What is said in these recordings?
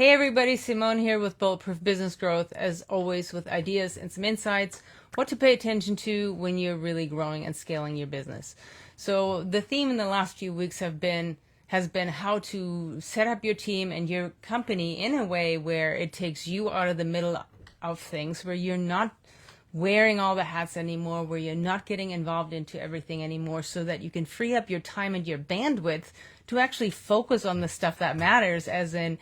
Hey everybody, Simone here with Bulletproof Business Growth, as always with ideas and some insights, what to pay attention to when you're really growing and scaling your business. So the theme in the last few weeks has been how to set up your team and your company in a way where it takes you out of the middle of things, where you're not wearing all the hats anymore, where you're not getting involved into everything anymore, so that you can free up your time and your bandwidth to actually focus on the stuff that matters, as in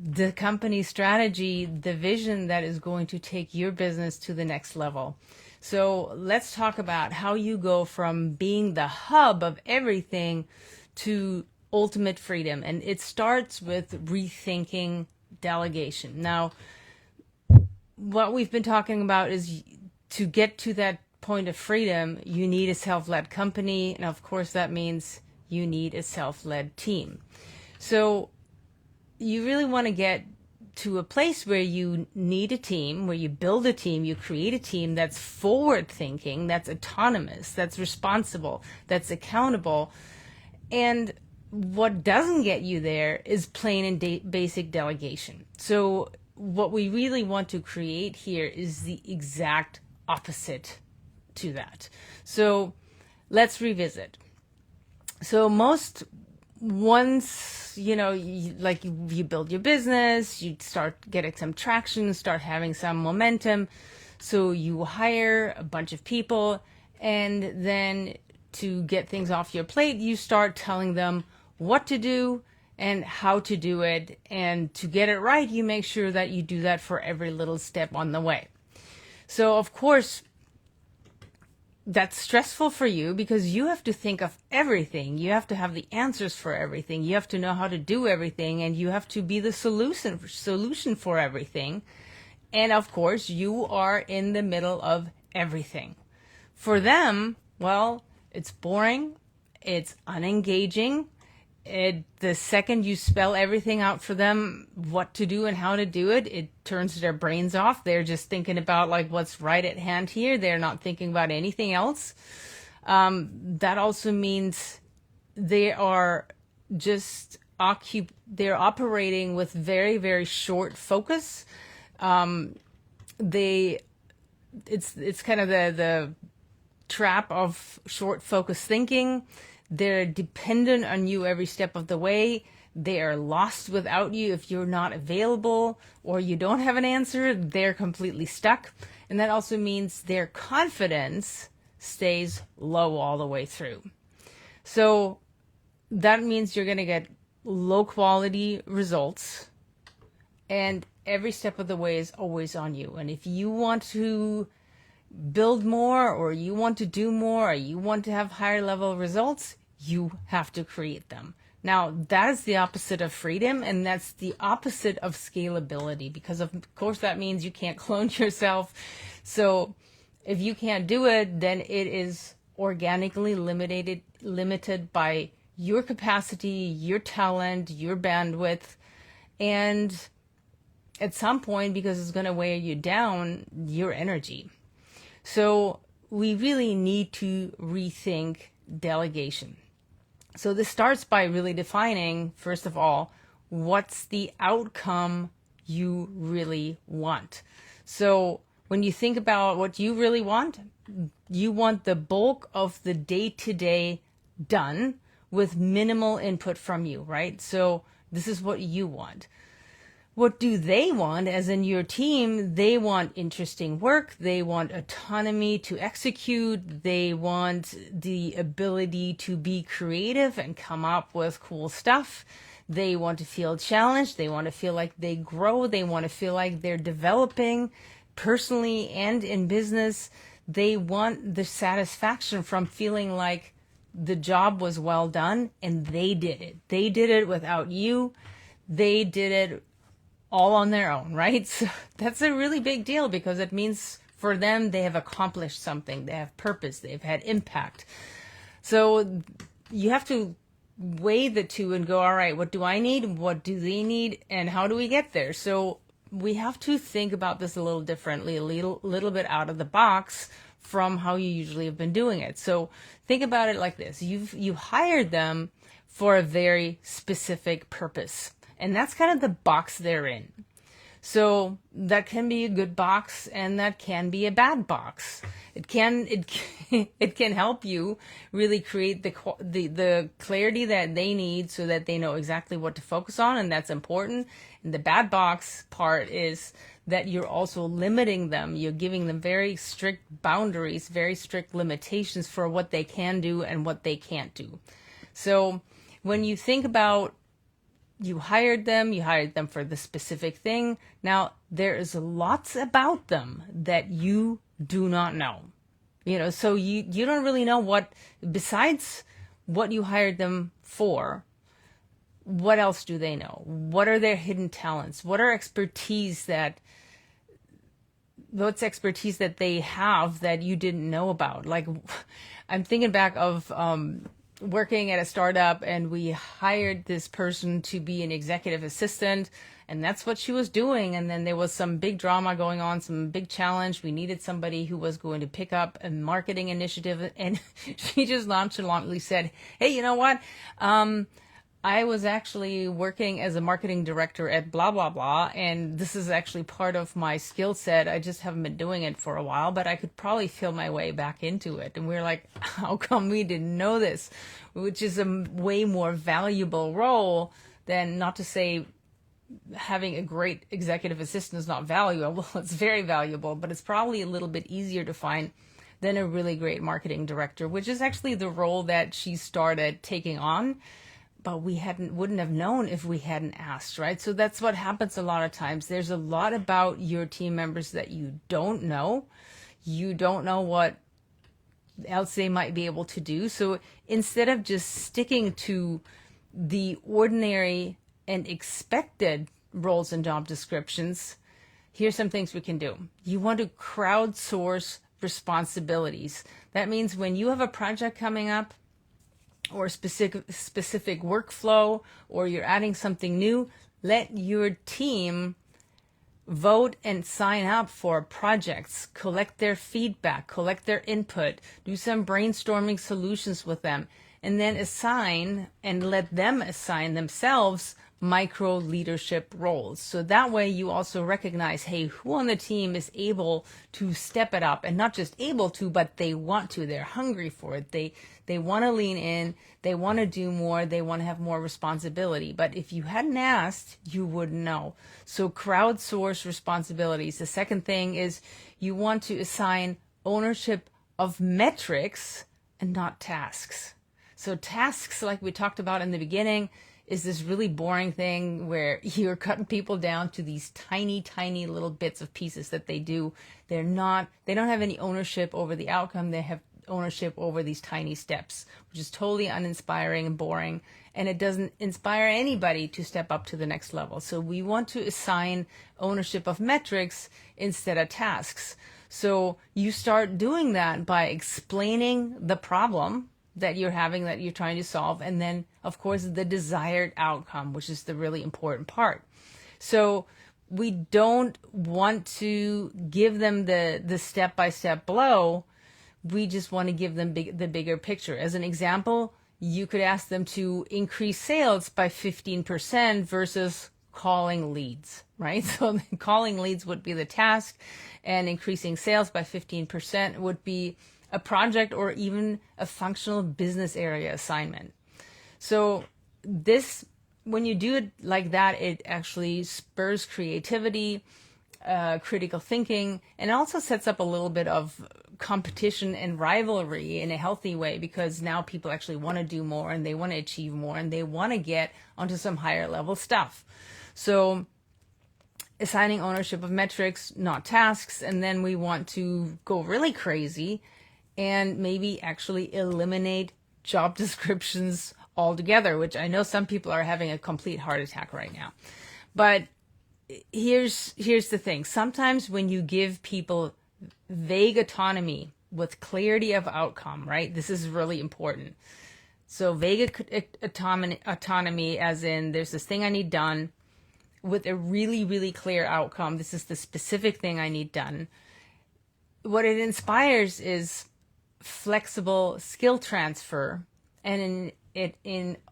the company strategy, the vision that is going to take your business to the next level. So let's talk about how you go from being the hub of everything to ultimate freedom. And it starts with rethinking delegation. Now, what we've been talking about is to get to that point of freedom, you need a self-led company. And of course, that means you need a self-led team. So you really want to get to a place where you need a team, where you build a team, you create a team that's forward thinking, that's autonomous, that's responsible, that's accountable. And what doesn't get you there is plain and basic delegation. So what we really want to create here is the exact opposite to that. So let's revisit. So once you build your business, you start getting some traction, start having some momentum, so you hire a bunch of people, and then to get things off your plate, you start telling them what to do and how to do it, and to get it right, you make sure that you do that for every little step on the way. So of course, that's stressful for you because you have to think of everything. You have to have the answers for everything. You have to know how to do everything, and you have to be the solution for everything. And of course, you are in the middle of everything. For them, well, it's boring. It's unengaging. The second you spell everything out for them, what to do and how to do it, it turns their brains off. They're just thinking about like what's right at hand here. They're not thinking about anything else. That also means they are just they're operating with very, very short focus. It's kind of the trap of short focus thinking. They're dependent on you every step of the way. They are lost without you. If you're not available or you don't have an answer, they're completely stuck. And that also means their confidence stays low all the way through. So that means you're going to get low quality results, and every step of the way is always on you. And if you want to build more, or you want to do more, or you want to have higher level results, you have to create them. Now, that is the opposite of freedom, and that's the opposite of scalability, because of course that means you can't clone yourself. So if you can't do it, then it is organically limited by your capacity, your talent, your bandwidth, and at some point, because it's going to weigh you down, your energy. So we really need to rethink delegation. So this starts by really defining, first of all, what's the outcome you really want. So when you think about what you really want, you want the bulk of the day-to-day done with minimal input from you, right? So this is what you want. What do they want, as in your team? They want interesting work. They want autonomy to execute. They want the ability to be creative and come up with cool stuff. They want to feel challenged. They want to feel like they grow. They want to feel like they're developing personally and in business. They want the satisfaction from feeling like the job was well done and they did it. They did it without you. They did it all on their own, right? So that's a really big deal, because it means for them, they have accomplished something. They have purpose. They've had impact. So you have to weigh the two and go, all right, what do I need? What do they need? And how do we get there? So we have to think about this a little differently, a little bit out of the box from how you usually have been doing it. So think about it like this. You've hired them for a very specific purpose. And that's kind of the box they're in. So that can be a good box, and that can be a bad box. It can it can help you really create the clarity that they need, so that they know exactly what to focus on, and that's important. And the bad box part is that you're also limiting them. You're giving them very strict boundaries, very strict limitations for what they can do and what they can't do. So when you think about, you hired them for the specific thing. Now, there is lots about them that you do not know. So you don't really know what, besides what you hired them for, what else do they know? What are their hidden talents? What's expertise that they have that you didn't know about? Like, I'm thinking back of working at a startup, and we hired this person to be an executive assistant, and that's what she was doing. And then there was some big drama going on, some big challenge. We needed somebody who was going to pick up a marketing initiative, and she just nonchalantly said, "Hey, you know what? I was actually working as a marketing director at blah, blah, blah, and this is actually part of my skill set. I just haven't been doing it for a while, but I could probably feel my way back into it." And we were like, how come we didn't know this? Which is a way more valuable role than, not to say having a great executive assistant is not valuable. It's very valuable, but it's probably a little bit easier to find than a really great marketing director, which is actually the role that she started taking on. But we wouldn't have known if we hadn't asked, right? So that's what happens a lot of times. There's a lot about your team members that you don't know. You don't know what else they might be able to do. So instead of just sticking to the ordinary and expected roles and job descriptions, here's some things we can do. You want to crowdsource responsibilities. That means when you have a project coming up, or specific workflow, or you're adding something new, let your team vote and sign up for projects, collect their feedback, collect their input, do some brainstorming solutions with them, and then assign and let them assign themselves micro leadership roles. So that way you also recognize, hey, who on the team is able to step it up, and not just able to, but they want to, they're hungry for it. They want to lean in, they want to do more, they want to have more responsibility. But if you hadn't asked, you wouldn't know. So crowdsource responsibilities. The second thing is you want to assign ownership of metrics and not tasks. So tasks, like we talked about in the beginning, is this really boring thing where you're cutting people down to these tiny, tiny little bits of pieces that they do. They don't have any ownership over the outcome. They have ownership over these tiny steps, which is totally uninspiring and boring. And it doesn't inspire anybody to step up to the next level. So we want to assign ownership of metrics instead of tasks. So you start doing that by explaining the problem that you're having, that you're trying to solve, and then of course the desired outcome, which is the really important part. So we don't want to give them the step-by-step blow. We just want to give them the bigger picture. As an example, you could ask them to increase sales by 15% versus calling leads, right? So calling leads would be the task, and increasing sales by 15% would be a project or even a functional business area assignment. So this, when you do it like that, it actually spurs creativity, critical thinking, and also sets up a little bit of competition and rivalry in a healthy way, because now people actually want to do more, and they want to achieve more, and they want to get onto some higher level stuff. So assigning ownership of metrics, not tasks, and then we want to go really crazy and maybe actually eliminate job descriptions altogether, which I know some people are having a complete heart attack right now. But here's the thing. Sometimes when you give people vague autonomy with clarity of outcome, right? This is really important. So vague autonomy, as in there's this thing I need done with a really, really clear outcome. This is the specific thing I need done. What it inspires is flexible skill transfer, and it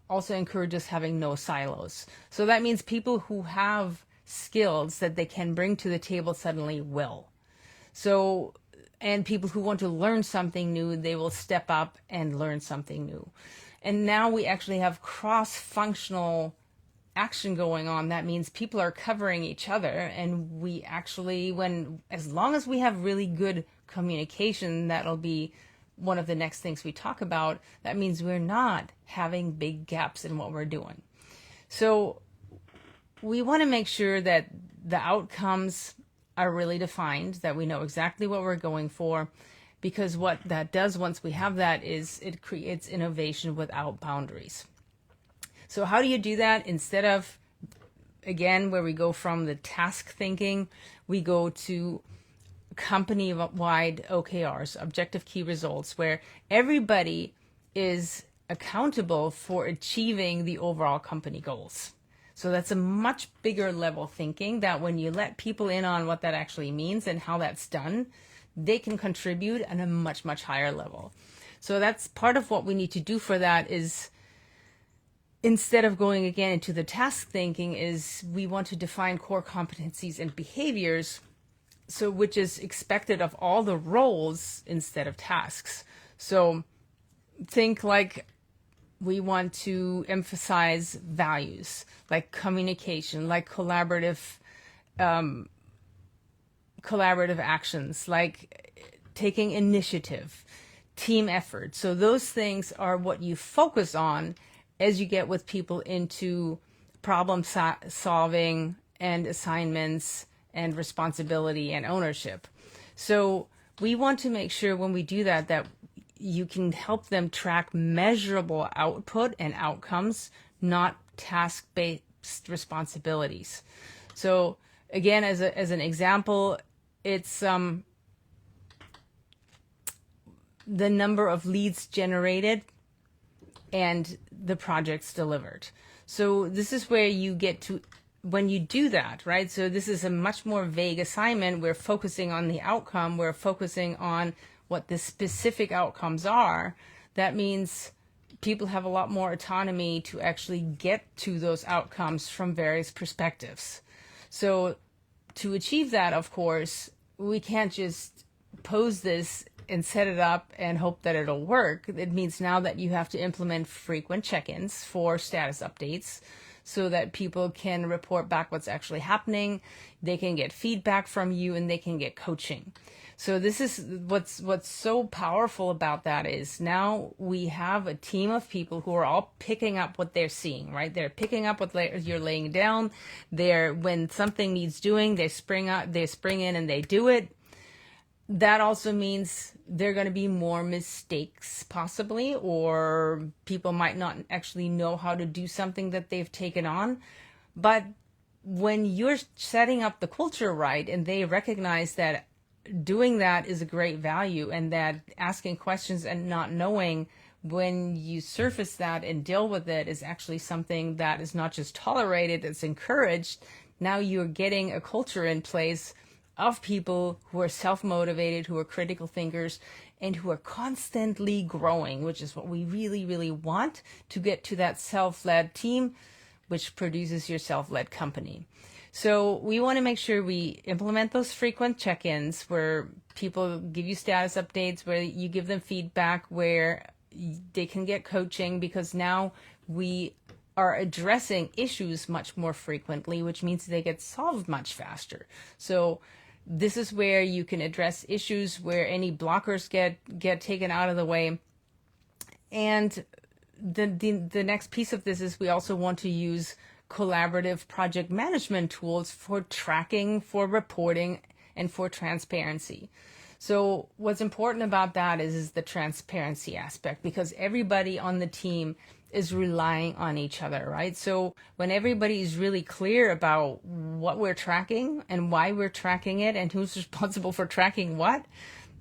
also encourages having no silos. So that means people who have skills that they can bring to the table suddenly will. So, and people who want to learn something new, they will step up and learn something new. And now we actually have cross-functional action going on. That means people are covering each other, and we actually, as long as we have really good communication, that'll be one of the next things we talk about. That means we're not having big gaps in what we're doing. So we want to make sure that the outcomes are really defined, that we know exactly what we're going for, because what that does once we have that is it creates innovation without boundaries. So how do you do that? Instead of, again, where we go from the task thinking, we go to company-wide OKRs, objective key results, where everybody is accountable for achieving the overall company goals. So that's a much bigger level thinking, that when you let people in on what that actually means and how that's done, they can contribute at a much, much higher level. So that's part of what we need to do for that is, instead of going again into the task thinking, is we want to define core competencies and behaviors, so which is expected of all the roles instead of tasks. So think like we want to emphasize values like communication, like collaborative actions, like taking initiative, team effort. So those things are what you focus on as you get with people into problem solving and assignments and responsibility and ownership. So we want to make sure when we do that, that you can help them track measurable output and outcomes, not task-based responsibilities. So again, as an example, it's the number of leads generated and the projects delivered. So this is where you get to, when you do that, right? So this is a much more vague assignment. We're focusing on the outcome. We're focusing on what the specific outcomes are. That means people have a lot more autonomy to actually get to those outcomes from various perspectives. So to achieve that, of course, we can't just pose this and set it up and hope that it'll work. It means now that you have to implement frequent check-ins for status updates so that people can report back what's actually happening. They can get feedback from you and they can get coaching. So this is what's so powerful about that is now we have a team of people who are all picking up what they're seeing, right? They're picking up what you're laying down. When something needs doing, they spring in and they do it. That also means there are going to be more mistakes possibly, or people might not actually know how to do something that they've taken on. But when you're setting up the culture right and they recognize that doing that is a great value and that asking questions and not knowing, when you surface that and deal with it, is actually something that is not just tolerated, it's encouraged. Now you're getting a culture in place of people who are self-motivated, who are critical thinkers, and who are constantly growing, which is what we really, really want to get to that self-led team, which produces your self-led company. So we want to make sure we implement those frequent check-ins where people give you status updates, where you give them feedback, where they can get coaching, because now we are addressing issues much more frequently, which means they get solved much faster. So this is where you can address issues, where any blockers get taken out of the way. And the next piece of this is we also want to use collaborative project management tools for tracking, for reporting, and for transparency. So what's important about that is the transparency aspect, because everybody on the team is relying on each other, right? So when everybody is really clear about what we're tracking and why we're tracking it and who's responsible for tracking what,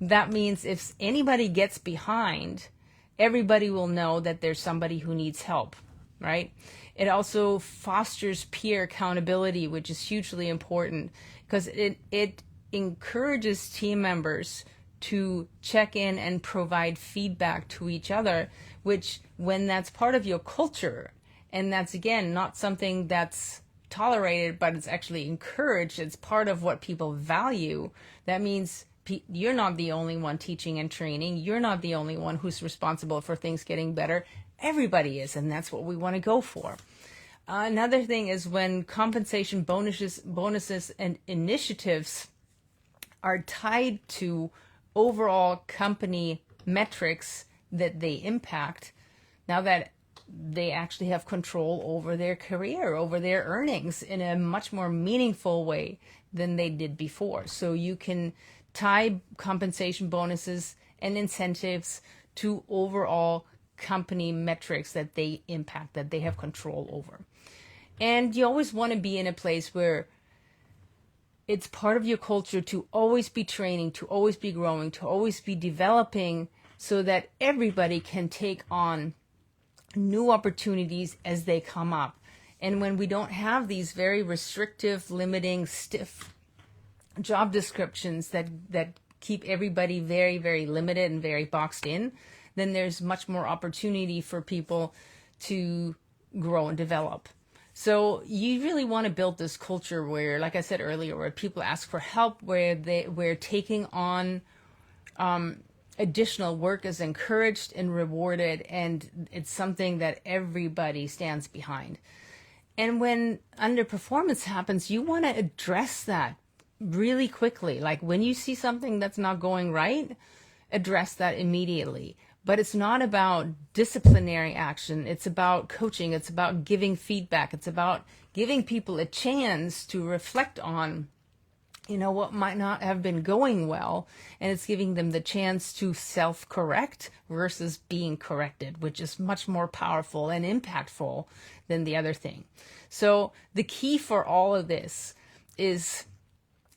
that means if anybody gets behind, everybody will know that there's somebody who needs help, right? It also fosters peer accountability, which is hugely important because it encourages team members to check in and provide feedback to each other, which when that's part of your culture, And that's, again, not something that's tolerated, but it's actually encouraged. It's part of what people value. That means you're not the only one teaching and training. You're not the only one who's responsible for things getting better. Everybody is, and that's what we want to go for. Another thing is when compensation bonuses and initiatives are tied to overall company metrics that they impact, now that they actually have control over their career, over their earnings in a much more meaningful way than they did before. So you can tie compensation bonuses and incentives to overall company metrics that they impact, that they have control over. And you always want to be in a place where it's part of your culture to always be training, to always be growing, to always be developing, so that everybody can take on new opportunities as they come up. And when we don't have these very restrictive, limiting, stiff job descriptions that keep everybody very, very limited and very boxed in, then there's much more opportunity for people to grow and develop. So you really want to build this culture where, like I said earlier, where people ask for help, where taking on additional work is encouraged and rewarded, and it's something that everybody stands behind. And when underperformance happens, you want to address that really quickly. Like when you see something that's not going right, address that immediately. But it's not about disciplinary action. It's about coaching. It's about giving feedback. It's about giving people a chance to reflect on, what might not have been going well. And it's giving them the chance to self-correct versus being corrected, which is much more powerful and impactful than the other thing. So the key for all of this is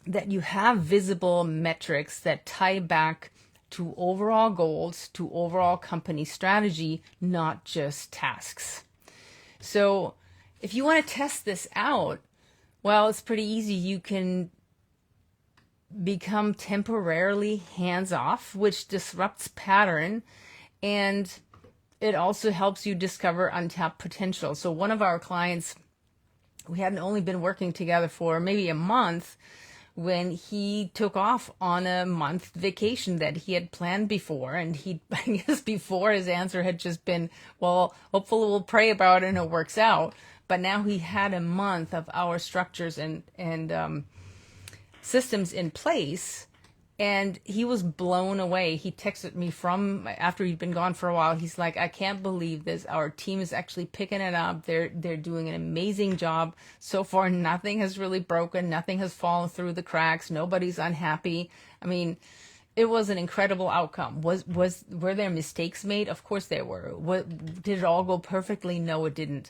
that you have visible metrics that tie back to overall goals, to overall company strategy, not just tasks. So if you want to test this out, well, it's pretty easy. You can become temporarily hands-off, which disrupts pattern, and it also helps you discover untapped potential. So one of our clients, we hadn't only been working together for maybe a month, when he took off on a month vacation that he had planned before. And I guess before his answer had just been, well, hopefully we'll pray about it and it works out. But now he had a month of our structures and systems in place, and he was blown away. He texted me from after he'd been gone for a while. He's like, I can't believe this. Our team is actually picking it up. They're doing an amazing job. So far, nothing has really broken. Nothing has fallen through the cracks. Nobody's unhappy. I mean, it was an incredible outcome. Were there mistakes made? Of course there were. Did it all go perfectly? No, it didn't.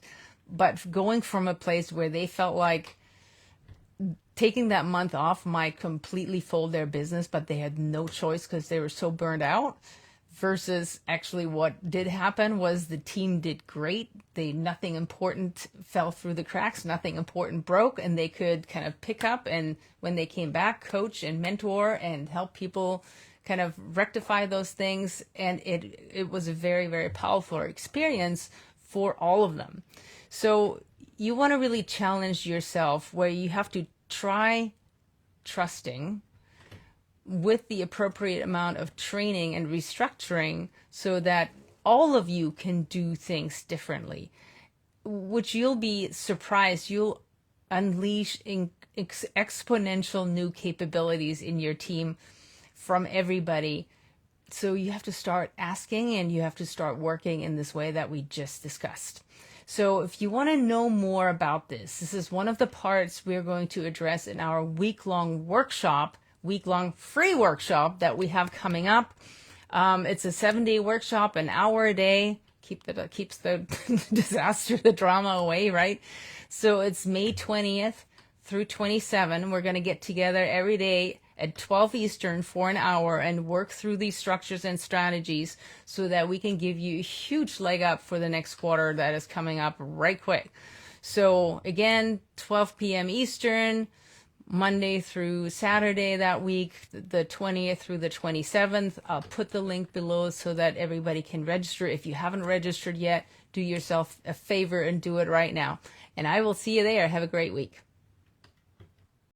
But going from a place where they felt like taking that month off might completely fold their business, but they had no choice because they were so burned out, versus actually what did happen was the team did great. Nothing important fell through the cracks, nothing important broke, and they could kind of pick up, and when they came back, coach and mentor and help people kind of rectify those things. And it was a very, very powerful experience for all of them. So you want to really challenge yourself where you have to try trusting with the appropriate amount of training and restructuring so that all of you can do things differently, which you'll be surprised. You'll unleash exponential new capabilities in your team from everybody. So you have to start asking, and you have to start working in this way that we just discussed. So if you want to know more about this is one of the parts we're going to address in our week-long free workshop that we have coming up. It's a 7-day workshop, an hour a day. Keeps the disaster, the drama away, right? So it's May 20th through 27. We're going to get together every day at 12 Eastern for an hour and work through these structures and strategies so that we can give you a huge leg up for the next quarter that is coming up right quick. So again, 12 p.m. Eastern, Monday through Saturday that week, the 20th through the 27th. I'll put the link below so that everybody can register. If you haven't registered yet, do yourself a favor and do it right now. And I will see you there. Have a great week.